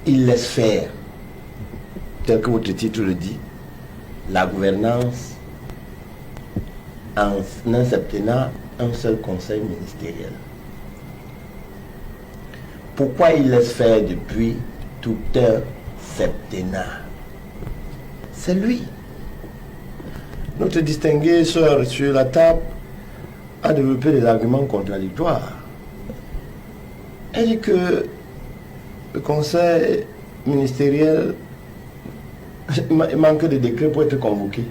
il laisse faire, tel que votre titre le dit, la gouvernance en un septennat, un seul conseil ministériel. Pourquoi il laisse faire depuis tout un septennat? C'est lui. Notre distinguée sœur sur la table a développé des arguments contradictoires. Elle dit que le conseil ministériel manque de décret pour être convoqué.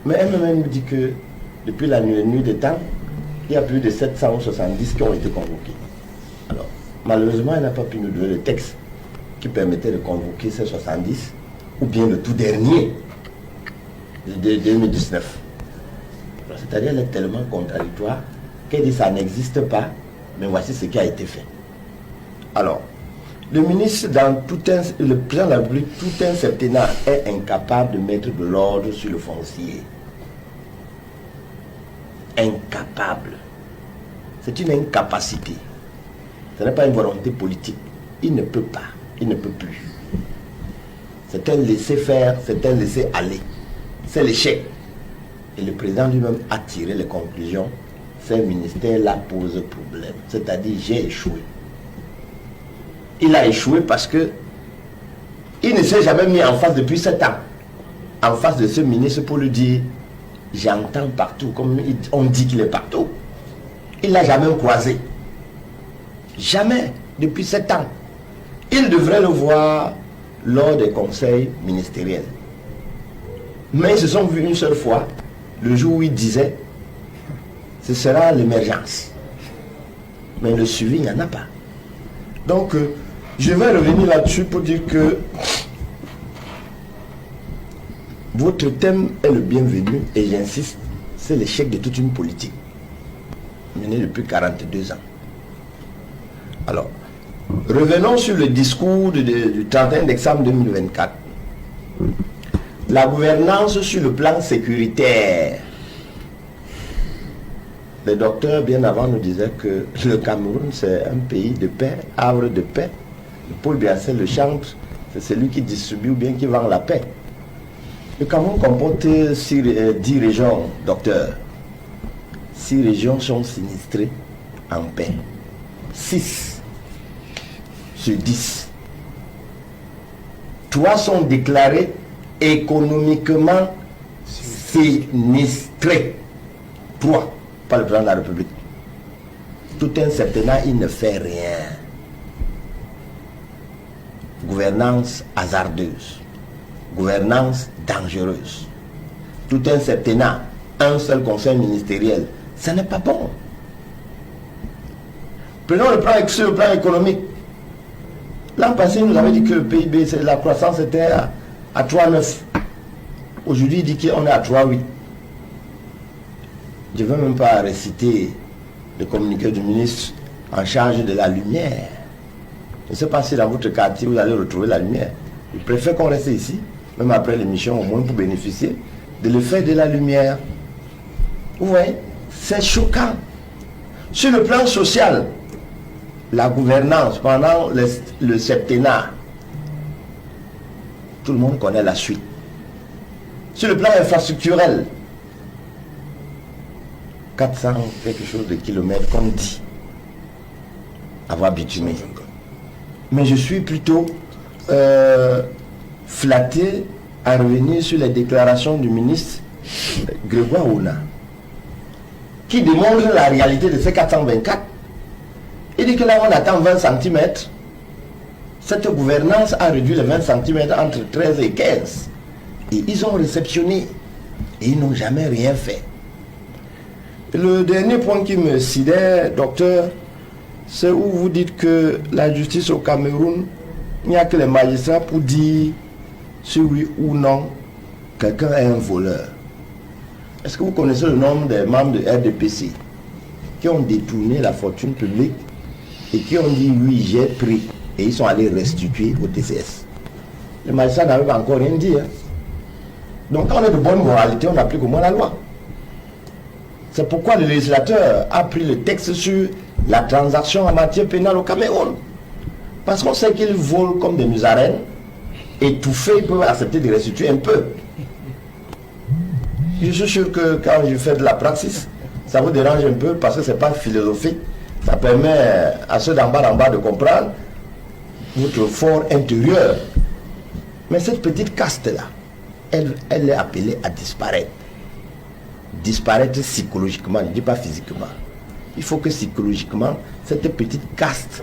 Mais elle-même dit que depuis la nuit des temps, il y a plus de 770 qui ont été convoqués. Alors, malheureusement, elle n'a pas pu nous donner le texte qui permettait de convoquer ces 70, ou bien le tout dernier de 2019. C'est-à-dire qu'elle est tellement contradictoire qu'elle dit que ça n'existe pas, mais voici ce qui a été fait. Alors, le ministre, le président de la République, tout un septennat, est incapable de mettre de l'ordre sur le foncier. Incapable. C'est une incapacité. Ce n'est pas une volonté politique. Il ne peut pas. Il ne peut plus. C'est un laisser-faire, c'est un laisser-aller. C'est l'échec. Et le président lui-même a tiré les conclusions. Ces ministères-là posent problème. C'est-à-dire, j'ai échoué. Il a échoué parce que il ne s'est jamais mis en face depuis 7 ans. En face de ce ministre pour lui dire, j'entends partout, comme on dit qu'il est partout. Il ne l'a jamais croisé. Jamais, depuis 7 ans. Il devrait le voir lors des conseils ministériels. Mais ils se sont vus une seule fois, le jour où il disait, ce sera l'émergence. Mais le suivi, il n'y en a pas. Donc, je vais revenir là-dessus pour dire que votre thème est le bienvenu et j'insiste, c'est l'échec de toute une politique menée depuis 42 ans. Alors, revenons sur le discours du 31 décembre 2024. La gouvernance sur le plan sécuritaire. Les docteurs, bien avant, nous disaient que le Cameroun, c'est un pays de paix, havre de paix. Paul Biassel le chante, c'est celui qui distribue ou bien qui vend la paix. Le Cameroun comporte 10 régions, docteur. 6 régions sont sinistrées en paix. 6 sur 10. 3 sont déclarées économiquement sinistrées. 3, par le président de la République. Tout un septennat, il ne fait rien. Gouvernance hasardeuse, gouvernance dangereuse. Tout un septennat, un seul conseil ministériel, ce n'est pas bon. Prenons sur le plan économique. L'an passé, nous avait dit que le PIB, la croissance était à 3,9. Aujourd'hui, il dit qu'on est à 3,8. Je ne veux même pas réciter le communiqué du ministre en charge de la lumière. Je ne sais pas si dans votre quartier vous allez retrouver la lumière. Je préfère qu'on reste ici, même après l'émission, au moins pour bénéficier de l'effet de la lumière. Vous voyez, c'est choquant. Sur le plan social, la gouvernance pendant le septennat, tout le monde connaît la suite. Sur le plan infrastructurel, 400 quelque chose de kilomètres, comme dit, avoir bitumé. Mais je suis plutôt flatté à revenir sur les déclarations du ministre Grégoire Ouna, qui démontre la réalité de ces 424. Il dit que là, on attend 20 cm. Cette gouvernance a réduit les 20 cm entre 13 et 15. Et ils ont réceptionné. Et ils n'ont jamais rien fait. Le dernier point qui me sidère, docteur, c'est où vous dites que la justice au Cameroun, il n'y a que les magistrats pour dire si oui ou non quelqu'un est un voleur. Est-ce que vous connaissez le nombre des membres de RDPC qui ont détourné la fortune publique et qui ont dit oui, j'ai pris, et ils sont allés restituer au TCS? Les magistrats n'avaient pas encore rien dit. Donc quand on est de bonne moralité, on applique au moins la loi. C'est pourquoi le législateur a pris le texte sur la transaction en matière pénale au Cameroun. Parce qu'on sait qu'ils volent comme des musaraignes, étouffés, ils peuvent accepter de restituer un peu. Je suis sûr que quand je fais de la praxis, ça vous dérange un peu parce que ce n'est pas philosophique. Ça permet à ceux d'en bas de comprendre votre fort intérieur. Mais cette petite caste-là, elle est appelée à disparaître. Disparaître psychologiquement, je ne dis pas physiquement. Il faut que psychologiquement, cette petite caste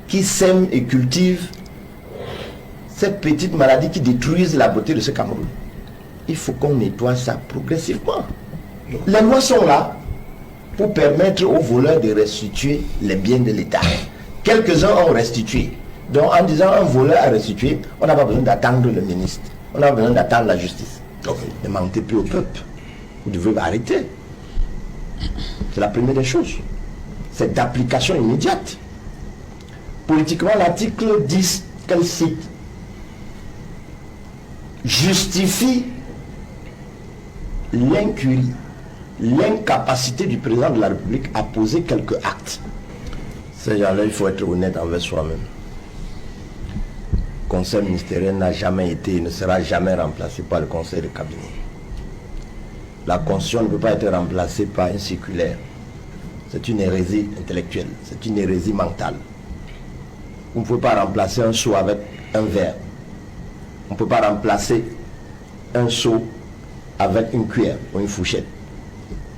qui sème et cultive cette petite maladie qui détruise la beauté de ce Cameroun, il faut qu'on nettoie ça progressivement. Les lois sont là pour permettre aux voleurs de restituer les biens de l'État. Quelques-uns ont restitué. Donc en disant un voleur a restitué, on n'a pas besoin d'attendre le ministre. On n'a pas besoin d'attendre la justice. Donc ne mentez plus au peuple. Vous devez arrêter. C'est la première des choses. C'est d'application immédiate. Politiquement, l'article 10, qu'elle cite, justifie l'incurie, l'incapacité du président de la République à poser quelques actes. Ces gens-là, il faut être honnête envers soi-même. Le conseil ministériel n'a jamais été et ne sera jamais remplacé par le conseil de cabinet. La constitution ne peut pas être remplacée par une circulaire. C'est une hérésie intellectuelle, c'est une hérésie mentale. Vous ne pouvez pas remplacer un seau avec un verre. On ne peut pas remplacer un seau avec une cuillère ou une fourchette.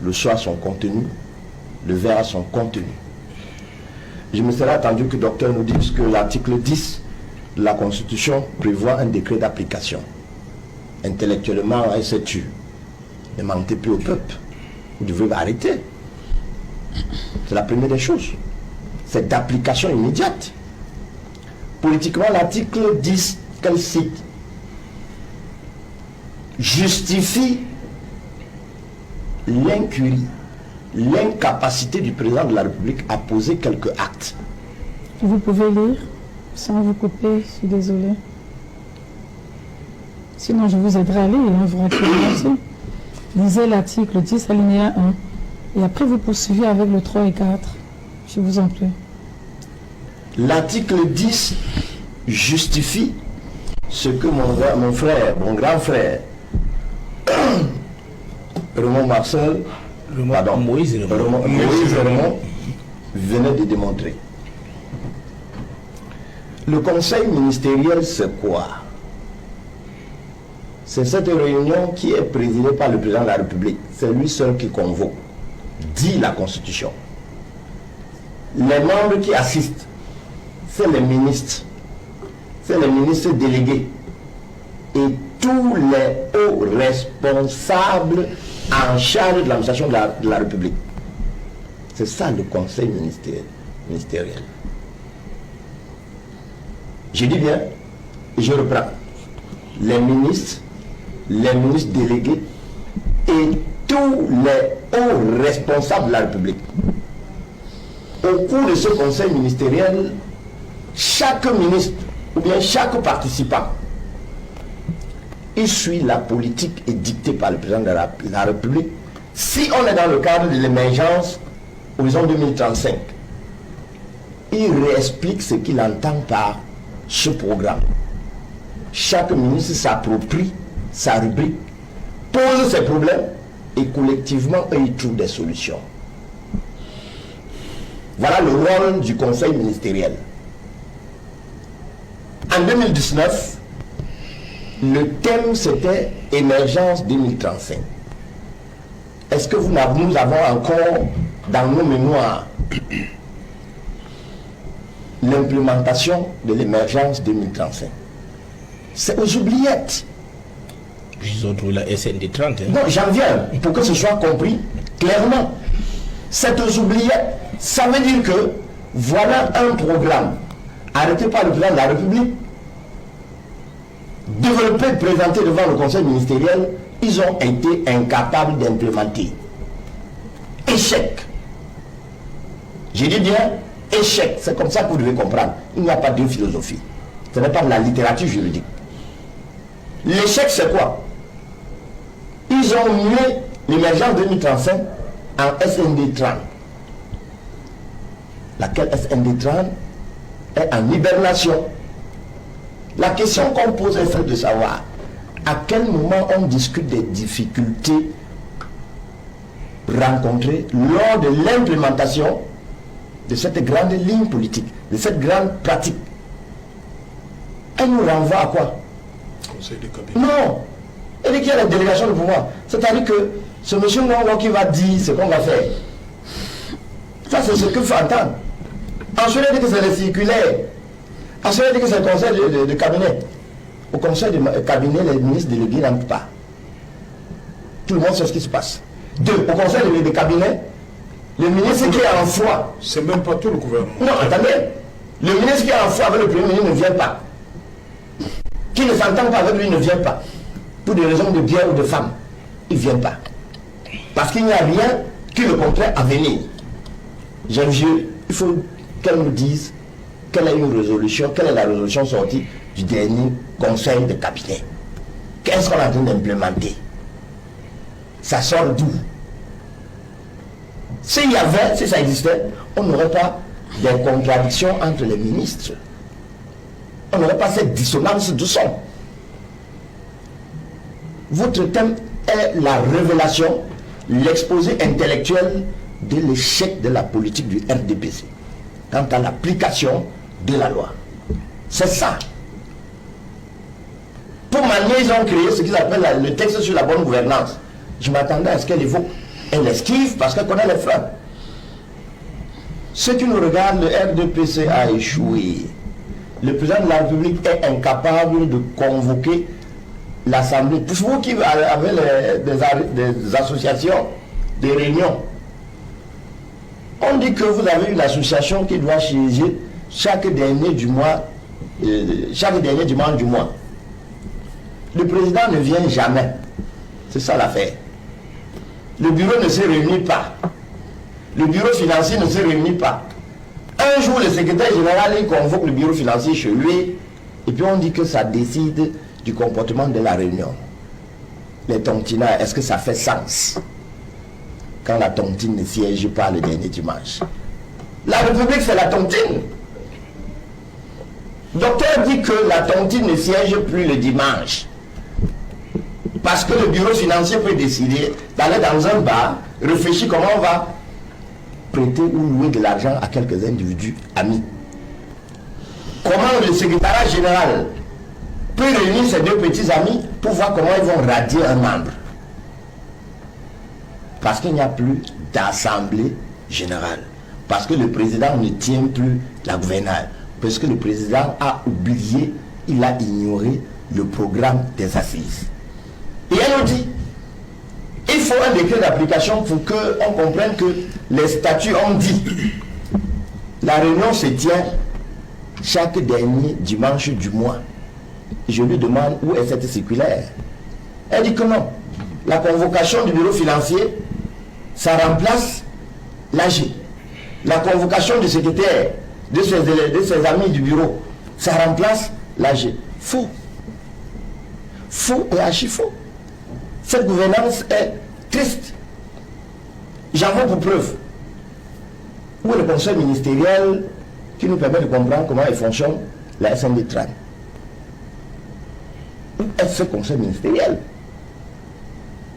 Le seau a son contenu, le verre a son contenu. Je me serais attendu que le docteur nous dise que l'article 10 de la Constitution prévoit un décret d'application. Intellectuellement, elle s'est tue. Ne mentez plus au peuple. Vous devez arrêter. C'est la première des choses. C'est d'application immédiate. Politiquement, l'article 10 qu'elle cite justifie l'incurie, l'incapacité du président de la République à poser quelques actes. Vous pouvez lire sans vous couper, je suis désolé. Sinon, je vous aiderai à lire, vous raconterez aussi. Lisez l'article 10 alinéa 1 et après vous poursuivez avec le 3 et 4. Je vous en prie. L'article 10 justifie ce que mon frère, mon grand frère, Raymond Marcel, Moïse Raymond venait de démontrer. Le conseil ministériel, c'est quoi? C'est cette réunion qui est présidée par le président de la République. C'est lui seul qui convoque, dit la Constitution. Les membres qui assistent, c'est les ministres délégués et tous les hauts responsables en charge de l'administration de la République. C'est ça le conseil ministériel. Je dis bien, et je reprends, les ministres délégués et tous les hauts responsables de la République. Au cours de ce conseil ministériel, chaque ministre ou bien chaque participant, il suit la politique édictée par le président de la République. Si on est dans le cadre de l'émergence horizon 2035, il réexplique ce qu'il entend par ce programme. Chaque ministre s'approprie sa rubrique, pose ses problèmes et collectivement, il trouve des solutions. Voilà le rôle du conseil ministériel. En 2019, le thème c'était émergence 2035. Est-ce que nous avons encore dans nos mémoires l'implémentation de l'émergence 2035? C'est aux oubliettes. Ils ont trouvé la SND 30. Non, j'en viens pour que ce soit compris clairement. C'est aux oubliettes. Ça veut dire que voilà un programme arrêté par le président de la République, développé, présenté devant le conseil ministériel, ils ont été incapables d'implémenter. Échec. J'ai dit bien échec. C'est comme ça que vous devez comprendre. Il n'y a pas de philosophie. Ce n'est pas de la littérature juridique. L'échec, c'est quoi? Ils ont mis l'émergence 2035 en SND 30. Laquelle SND 30? est en hibernation. La question qu'on pose est celle de savoir à quel moment on discute des difficultés rencontrées lors de l'implémentation de cette grande ligne politique, de cette grande pratique. Elle nous renvoie à quoi? Conseil de cabinet. Non. Elle dit qu'il y a la délégation de pouvoir. C'est-à-dire que ce monsieur Ngongo qui va dire ce qu'on va faire. Ça, c'est ce qu'il faut entendre. Ensuite, il dit que c'est les circulaires. Ensuite, il dit que c'est le conseil de cabinet. Au conseil de cabinet, les ministres délégués n'entrent pas. Tout le monde sait ce qui se passe. Deux, au conseil de cabinet, le ministre qui est en foi. C'est même pas tout le gouvernement. Non, attendez. Le ministre qui est en foi avec le premier ministre ne vient pas. Qui ne s'entend pas avec lui ne vient pas. Pour des raisons de bien ou de femme. Il ne vient pas. Parce qu'il n'y a rien qui le contraire à venir. Jean Vieux, il faut qu'elle nous dise quelle est une résolution, quelle est la résolution sortie du dernier conseil de cabinet. Qu'est-ce qu'on est en train d'implémenter? Ça sort d'où? S'il y avait, si ça existait, on n'aurait pas des contradictions entre les ministres. On n'aurait pas cette dissonance de son. Votre thème est la révélation, l'exposé intellectuel de l'échec de la politique du RDPC quant à l'application de la loi. C'est ça. Pour manier, ils ont créé ce qu'ils appellent le texte sur la bonne gouvernance. Je m'attendais à ce qu'elle évoque. Elle esquive parce qu'elle connaît les freins. Ceux qui nous regardent, le RDPC a échoué. Le président de la République est incapable de convoquer l'Assemblée. Pour vous qui avez des associations, des réunions, on dit que vous avez une association qui doit siéger chaque dernier du mois du mois. Le président ne vient jamais. C'est ça l'affaire. Le bureau ne se réunit pas. Le bureau financier ne se réunit pas. Un jour, le secrétaire général il convoque le bureau financier chez lui et puis on dit que ça décide du comportement de la réunion. Les tontinats, est-ce que ça fait sens quand la tontine ne siège pas le dernier dimanche? La République, c'est la tontine. Le docteur dit que la tontine ne siège plus le dimanche. Parce que le bureau financier peut décider d'aller dans un bar, réfléchir comment on va prêter ou louer de l'argent à quelques individus amis. Comment le secrétariat général peut réunir ces deux petits amis pour voir comment ils vont radier un membre. Parce qu'il n'y a plus d'assemblée générale. Parce que le président ne tient plus la gouvernance. Parce que le président a oublié, il a ignoré le programme des assises. Et elle nous dit, il faut un décret d'application pour qu'on comprenne que les statuts ont dit. La réunion se tient chaque dernier dimanche du mois. Je lui demande où est cette circulaire. Elle dit que non. La convocation du bureau financier, ça remplace l'AG. La convocation du secrétaire, de ses amis du bureau, ça remplace l'AG. Faux. Faux et archi faux. Cette gouvernance est triste. J'en veux pour preuve. Où est le conseil ministériel qui nous permet de comprendre comment il fonctionne la SND-TRAN? Où est ce conseil ministériel?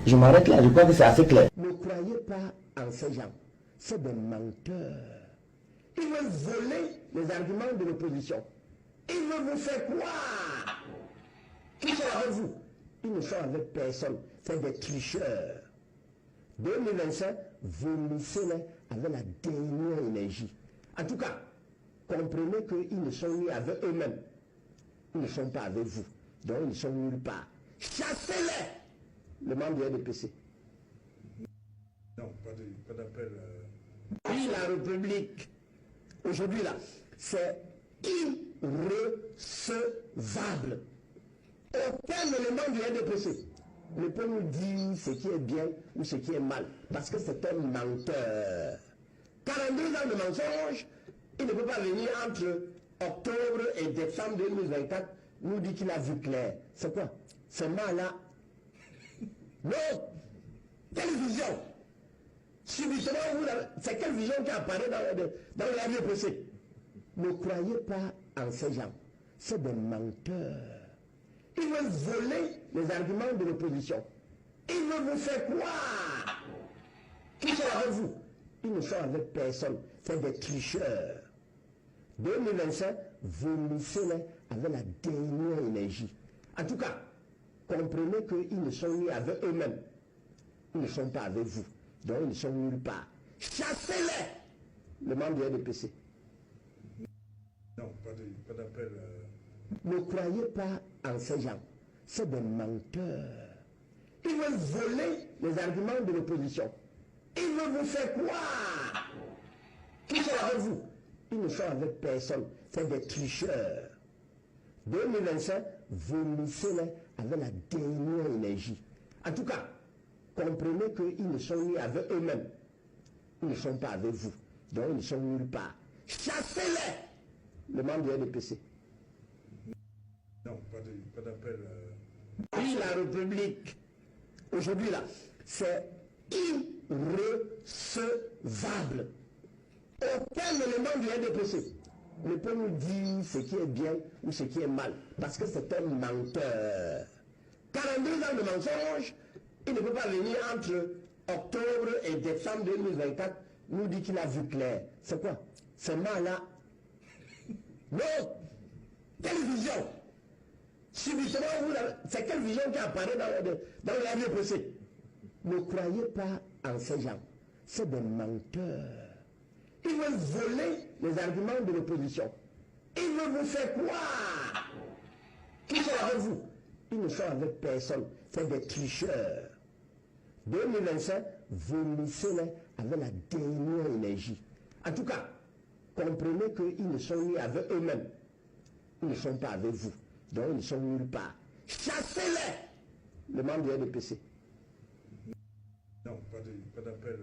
Je m'arrête là, je crois que c'est assez clair. Ne croyez pas en ces gens. C'est des menteurs. Ils veulent voler les arguments de l'opposition. Ils veulent vous faire croire qu'ils sont avec vous. Ils ne sont avec personne. C'est des tricheurs. 2025, vomissez-les avec la dernière énergie. En tout cas, comprenez qu'ils ne sont ni avec eux-mêmes. Ils ne sont pas avec vous. Donc ils ne sont nulle part. Chassez-les, le membre du RDPC. Non, pas d'appel. Oui, la République, aujourd'hui là, c'est irrecevable. Aucun élément du RDPC ne peut nous dire ce qui est bien ou ce qui est mal, parce que c'est un menteur. 42 ans de mensonge, il ne peut pas venir entre octobre et décembre 2024 nous dire qu'il a vu clair. C'est quoi? C'est mal là. Non. Quelle vision? Subitement, c'est quelle vision qui apparaît dans le RDPC? Ne croyez pas en ces gens. C'est des menteurs. Ils veulent voler les arguments de l'opposition. Ils veulent vous faire croire qu'ils sont avec vous. Ils ne sont avec personne. C'est des tricheurs. 2025, vomissez-les avec la dernière énergie. En tout cas, comprenez qu'ils ne sont ni avec eux-mêmes. Ils ne sont pas avec vous. Donc ils ne sont nulle part. Chassez-les, le membre du RDPC. Non, pas d'appel. Ne croyez pas en ces gens. C'est des menteurs. Ils veulent voler les arguments de l'opposition. Ils veulent vous faire croire qu'ils sont avec vous. Ils ne sont avec personne. C'est des tricheurs. 2025, vomissez-les avec la dernière énergie. En tout cas, comprenez qu'ils ne sont ni avec eux-mêmes. Ils ne sont pas avec vous. Donc ils ne sont nulle part. Chassez-les, le membre du RDPC. Non, pas d'appel. Oui, la République, aujourd'hui là, c'est irrecevable. Aucun élément du RDPC ne peut nous dire ce qui est bien ou ce qui est mal, parce que c'est un menteur. 42 ans de mensonge, il ne peut pas venir entre octobre et décembre 2024 nous dire qu'il a vu clair. C'est quoi? C'est mal là. Non! Quelle vision? Subitement, c'est quelle vision qui apparaît dans le RDPC? Ne croyez pas en ces gens. C'est des menteurs. Ils veulent voler les arguments de l'opposition. Ils veulent vous faire croire qu'ils sont avec vous. Ils ne sont avec personne. C'est des tricheurs. 2025, vomissez-les avec la dernière énergie. En tout cas, comprenez qu'ils ne sont ni avec eux-mêmes. Ils ne sont pas avec vous. Donc ils ne sont nulle part. Chassez-les, le membre du RDPC. Non, pas d'appel.